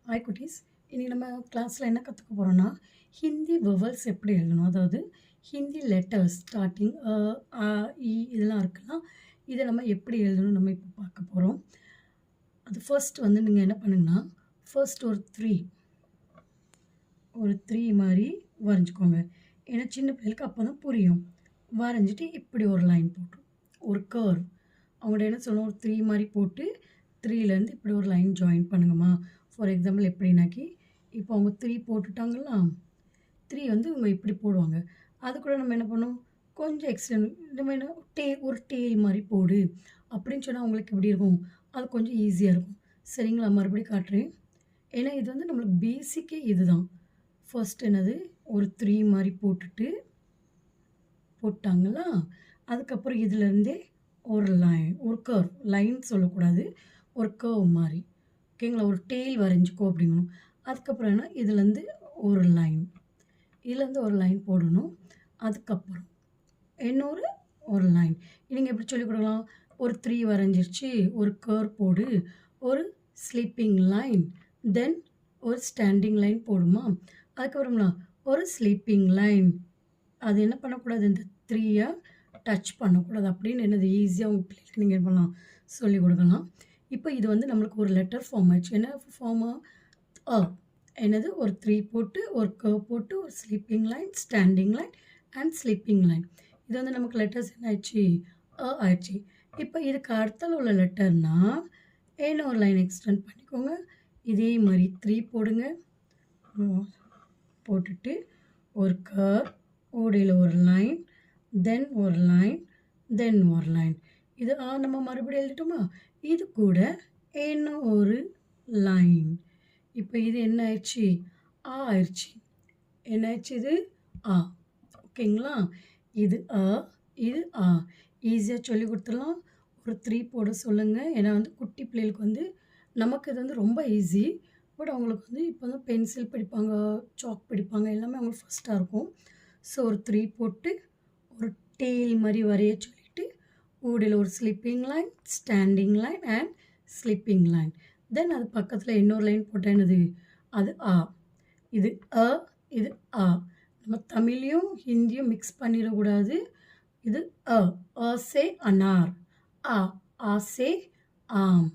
Hi குட்டீஸ். இன்னைக்கு நம்ம கிளாஸில் என்ன கற்றுக்க போகிறோம்னா, ஹிந்தி வெவல்ஸ் எப்படி எழுதணும். அதாவது ஹிந்தி லெட்டர்ஸ் ஸ்டார்டிங் இதெல்லாம் இருக்கலாம். இதை நம்ம எப்படி எழுதணும் நம்ம இப்போ பார்க்க போகிறோம். அது ஃபர்ஸ்ட் வந்து நீங்கள் என்ன பண்ணுங்கன்னா, ஃபர்ஸ்ட் ஒரு த்ரீ மாதிரி வரைஞ்சிக்கோங்க. ஏன்னா சின்ன பிள்ளைகளுக்கு அப்போ தான் புரியும். வரைஞ்சிட்டு இப்படி ஒரு லைன் போட்டு ஒரு கர்வ் அவங்கள்ட்ட என்ன சொல்லணும், ஒரு த்ரீ மாதிரி போட்டு த்ரீலேருந்து இப்படி ஒரு லைன் ஜாயின் பண்ணுங்கம்மா. ஃபார் எக்ஸாம்பிள் எப்படின்னாக்கி இப்போ அவங்க த்ரீ போட்டுட்டாங்களா, த்ரீ வந்து இவங்க இப்படி போடுவாங்க. அது கூட நம்ம என்ன பண்ணோம், கொஞ்சம் எக்ஸ்டெண்ட் நம்ம என்ன ஒரு டேல் மாதிரி போடு அப்படின்னு சொன்னால் அவங்களுக்கு எப்படி இருக்கும், அது கொஞ்சம் ஈஸியாக இருக்கும். சரிங்களா, மறுபடியும் காட்டுறேன். ஏன்னா இது வந்து நம்மளுக்கு பேசிக்கே இது தான். ஃபர்ஸ்ட் என்னது, ஒரு த்ரீ மாதிரி போட்டாங்களா, அதுக்கப்புறம் இதுலேருந்தே ஒரு லைன், ஒரு கர்வ், லைன் சொல்லக்கூடாது, ஒரு கர்வ் மாதிரி, ஓகேங்களா, ஒரு டெய்ல் வரைஞ்சிக்கோ அப்படிங்கணும். அதுக்கப்புறம் என்ன, இதுலேருந்து ஒரு லைன், இதுலேருந்து ஒரு லைன் போடணும். அதுக்கப்புறம் இன்னொரு ஒரு லைன். நீங்கள் எப்படி சொல்லிக் கொடுக்கலாம், ஒரு த்ரீ வரைஞ்சிருச்சு, ஒரு கர்வ் போடு, ஒரு ஸ்லீப்பிங் லைன், தென் ஒரு ஸ்டாண்டிங் லைன் போடுமா. அதுக்கப்புறம்னா ஒரு ஸ்லீப்பிங் லைன், அது என்ன பண்ணக்கூடாது, இந்த த்ரீயை டச் பண்ணக்கூடாது அப்படின்னு என்னது ஈஸியாக உங்கள் பிள்ளைகளுக்கு நீங்கள் என்ன பண்ணலாம், சொல்லிக் கொடுக்கலாம். இப்போ இது வந்து நம்மளுக்கு ஒரு லெட்டர் ஃபார்ம் ஆயிடுச்சு. என்ன ஃபார்மாக, என்னது, ஒரு த்ரீ போட்டு ஒரு கர்வ் போட்டு ஒரு sleeping line, standing line and sleeping line. இது வந்து நமக்கு லெட்டர்ஸ் என்ன ஆயிடுச்சு, ஆயிடுச்சு. இப்போ இதுக்கு அடுத்தால உள்ள லெட்டர்னால் என்ன, ஒரு லைன் எக்ஸ்டெண்ட் பண்ணிக்கோங்க. இதே மாதிரி த்ரீ போடுங்க, போட்டுட்டு ஒரு கர்வ், ஓடையில் ஒரு லைன், தென் ஒரு லைன், தென் ஒரு லைன். இது நம்ம மறுபடியும் எழுதிட்டோமா, இது கூட இன்னும் ஒரு லைன். இப்போ இது என்ன ஆயிடுச்சு, ஆயிடுச்சு. என்ன ஆயிடுச்சு, இது ஓகேங்களா. இது இது ஈஸியாக சொல்லி கொடுத்துடலாம். ஒரு த்ரீ போட சொல்லுங்கள். ஏன்னா வந்து குட்டி பிள்ளைகளுக்கு வந்து நமக்கு இது வந்து ரொம்ப ஈஸி. பட் அவங்களுக்கு வந்து இப்போ வந்து பென்சில் பிடிப்பாங்க, சாக் பிடிப்பாங்க, எல்லாமே அவங்களுக்கு ஃபஸ்ட்டாக இருக்கும். ஸோ ஒரு த்ரீ போட்டு ஒரு டெய்ல் மாதிரி வரைய சொல்லிவிட்டு ஊடையில் ஒரு sleeping line, standing line and sleeping line. Then அது பக்கத்தில் இன்னொரு லைன் போட்டால் என்னது, அது இது இது நம்ம தமிழையும் ஹிந்தியும் மிக்ஸ் பண்ணிடக்கூடாது. இது சே அனார், ஆ சே ஆம்.